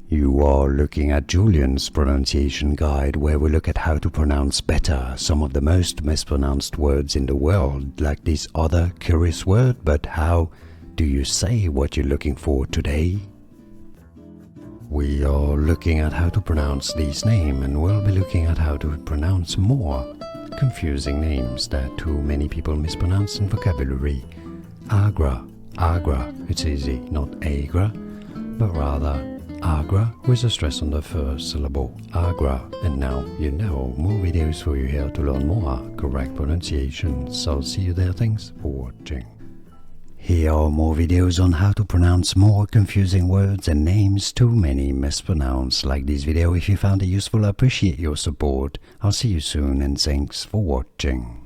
You are looking at Julian's pronunciation guide, where we look at how to pronounce better some of the most mispronounced words in the world, like this other curious word. But how do you say what you're looking for today? We are looking at how to pronounce these names, and we'll be looking at how to pronounce more confusing names that too many people mispronounce in vocabulary. Agra, Agra, it's easy, not Agra, but rather Agra with a stress on the first syllable, Agra. And now you know, more videos for you here to learn more correct pronunciations. So see you there, thanks for watching. Here are more videos on how to pronounce more confusing words and names too many mispronounced. Like this video if you found it useful. I appreciate your support. I'll see you soon and thanks for watching.